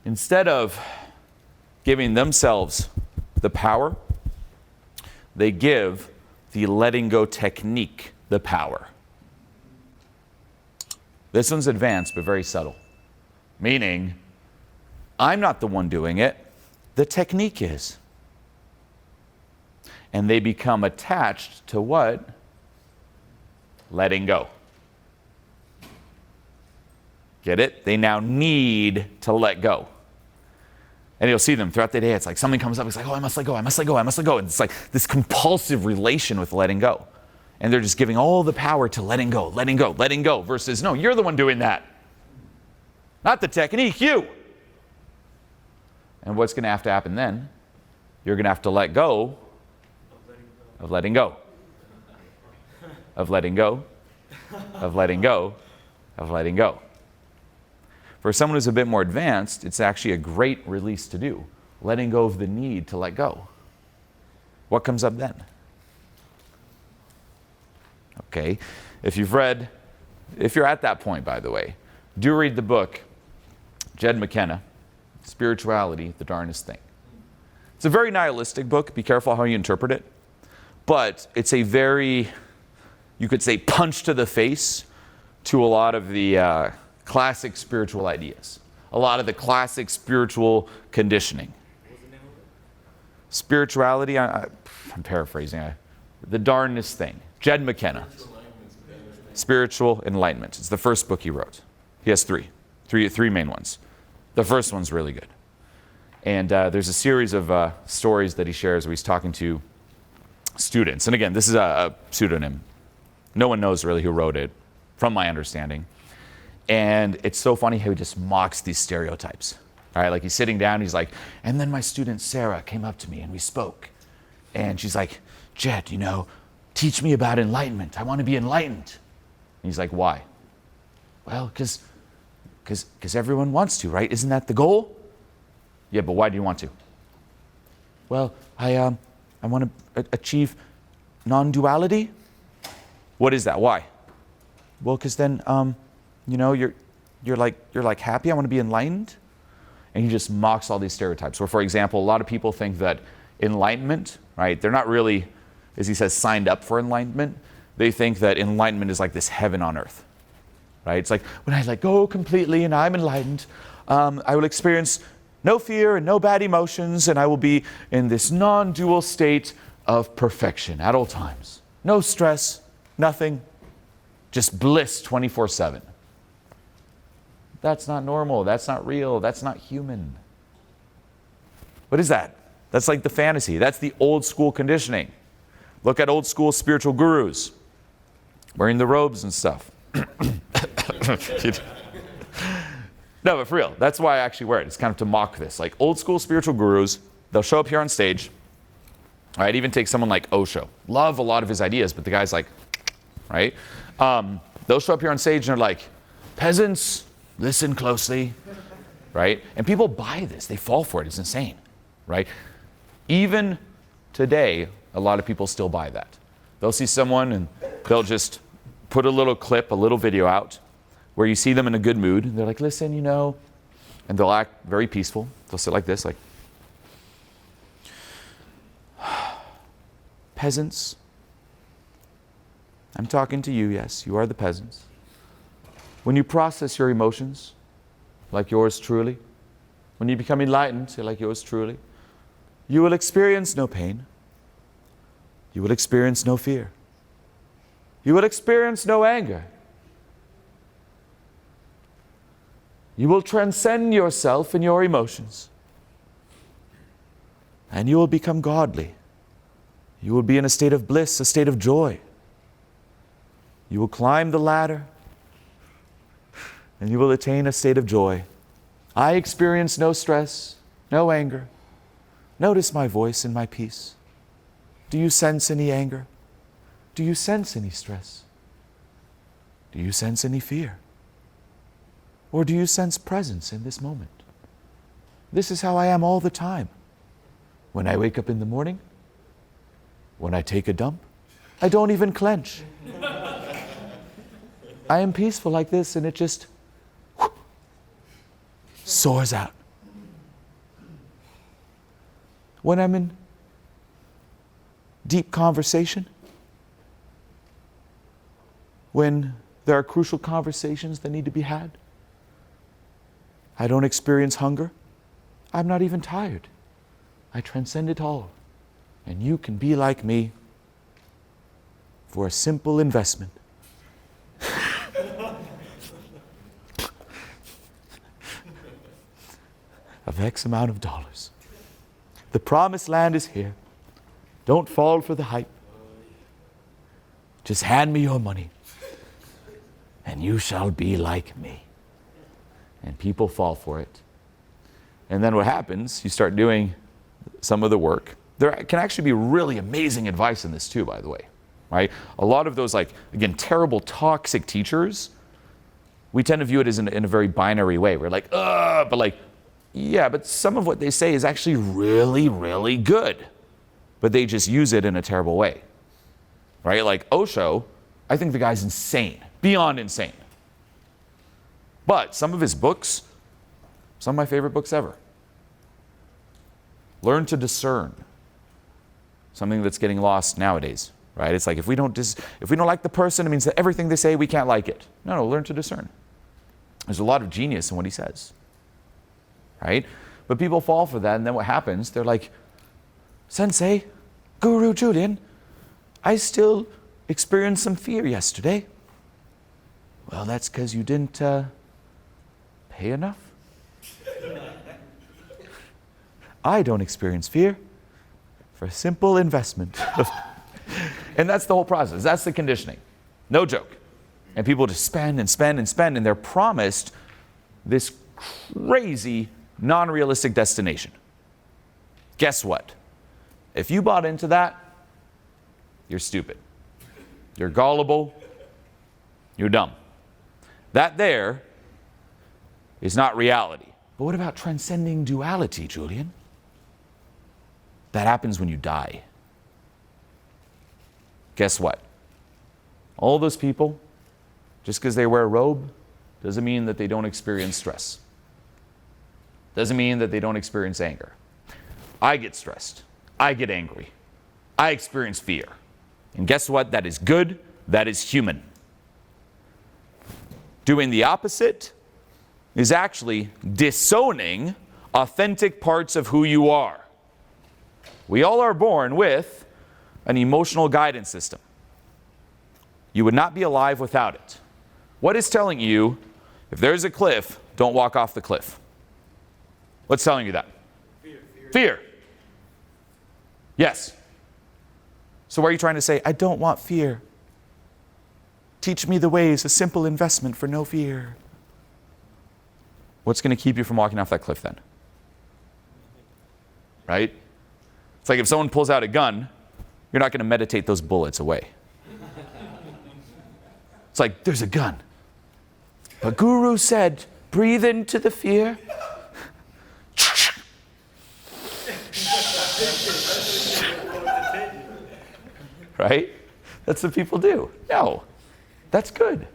instead of giving themselves the power, they give the letting go technique the power. This one's advanced but very subtle. Meaning, I'm not the one doing it, the technique is. And they become attached to what? Letting go. Get it? They now need to let go. And you'll see them throughout the day. It's like something comes up. It's like, oh, I must let go. I must let go. I must let go. And it's like this compulsive relation with letting go. And they're just giving all the power to letting go, letting go, letting go. Versus, no, you're the one doing that. Not the technique, you. And what's going to have to happen then? You're going to have to let go of letting go. Of letting go. Of letting go. Of letting go. For someone who's a bit more advanced, it's actually a great release to do. Letting go of the need to let go. What comes up then? Okay, if you're at that point, by the way, do read the book, Jed McKenna, Spirituality, the Darnest Thing. It's a very nihilistic book. Be careful how you interpret it. But it's a very, you could say, punch to the face to a lot of the classic spiritual ideas. A lot of the classic spiritual conditioning. What was the name of it? Spirituality, I'm paraphrasing, the Darnest Thing. Jed McKenna. Spiritual Enlightenment. It's the first book he wrote. He has three main ones. The first one's really good. And there's a series of stories that he shares where he's talking to students. And again, this is a pseudonym. No one knows really who wrote it, from my understanding. And it's so funny how he just mocks these stereotypes. All right, like he's sitting down, he's like, and then my student Sarah came up to me and we spoke. And she's like, Jed, teach me about enlightenment. I want to be enlightened. And he's like, why? Well, because everyone wants to, right? Isn't that the goal? Yeah, but why do you want to? Well, I want to achieve non-duality. What is that? Why? Well, because then, you're like happy. I want to be enlightened. And he just mocks all these stereotypes. Where, for example, a lot of people think that enlightenment, right? They're not really, as he says, signed up for enlightenment. They think that enlightenment is like this heaven on earth, right? It's like, when I let go completely and I'm enlightened, I will experience no fear and no bad emotions, and I will be in this non-dual state of perfection at all times. No stress, nothing, just bliss 24/7. That's not normal, that's not real, that's not human. What is that? That's like the fantasy. That's the old school conditioning. Look at old school spiritual gurus wearing the robes and stuff. No, but for real, that's why I actually wear it. It's kind of to mock this. Like old school spiritual gurus, they'll show up here on stage. Right? Even take someone like Osho. Love a lot of his ideas, but the guy's like, right? They'll show up here on stage and they're like, peasants, listen closely, right? And people buy this. They fall for it. It's insane, right? Even today, a lot of people still buy that. They'll see someone and they'll just put a little clip, a little video out where you see them in a good mood. And they're like, listen, and they'll act very peaceful. They'll sit like this, like, peasants, I'm talking to you, yes, you are the peasants. When you process your emotions, like yours truly, when you become enlightened, like yours truly, you will experience no pain. You will experience no fear. You will experience no anger. You will transcend yourself and your emotions. And you will become godly. You will be in a state of bliss, a state of joy. You will climb the ladder and you will attain a state of joy. I experience no stress, no anger. Notice my voice and my peace. Do you sense any anger? Do you sense any stress? Do you sense any fear? Or do you sense presence in this moment? This is how I am all the time. When I wake up in the morning, when I take a dump, I don't even clench. I am peaceful like this, and it just soars out. when I'm in deep conversation, when there are crucial conversations that need to be had. I don't experience hunger. I'm not even tired. I transcend it all. And you can be like me for a simple investment. Of X amount of dollars. The promised land is here. Don't fall for the hype. Just hand me your money, and you shall be like me. And people fall for it. And then what happens, you start doing some of the work. There can actually be really amazing advice in this too, by the way. Right? A lot of those, like, again, terrible, toxic teachers, we tend to view it as in a very binary way. We're like, but like, yeah, but some of what they say is actually really, really good. But they just use it in a terrible way. Right? Like Osho, I think the guy's insane. Beyond insane. But some of his books, some of my favorite books ever. Learn to discern. Something that's getting lost nowadays. Right? It's like if we don't like the person, it means that everything they say, we can't like it. No, learn to discern. There's a lot of genius in what he says. Right? But people fall for that, and then what happens? They're like, Sensei, Guru Julien, I still experienced some fear yesterday. Well, that's because you didn't pay enough. I don't experience fear for a simple investment. And that's the whole process. That's the conditioning. No joke. And people just spend and spend and spend, and they're promised this crazy, non-realistic destination. Guess what? If you bought into that, you're stupid. You're gullible. You're dumb. That there is not reality. But what about transcending duality, Julien? That happens when you die. Guess what? All those people, just because they wear a robe, doesn't mean that they don't experience stress. Doesn't mean that they don't experience anger. I get stressed. I get angry. I experience fear. And guess what? That is good. That is human. Doing the opposite is actually disowning authentic parts of who you are. We all are born with an emotional guidance system. You would not be alive without it. What is telling you, if there's a cliff, don't walk off the cliff? What's telling you that? Fear. Yes. So why are you trying to say, I don't want fear? Teach me the ways, a simple investment for no fear. What's going to keep you from walking off that cliff then? Right? It's like if someone pulls out a gun, you're not going to meditate those bullets away. It's like, there's a gun. But Guru said, breathe into the fear. Right? That's what people do. No, that's good.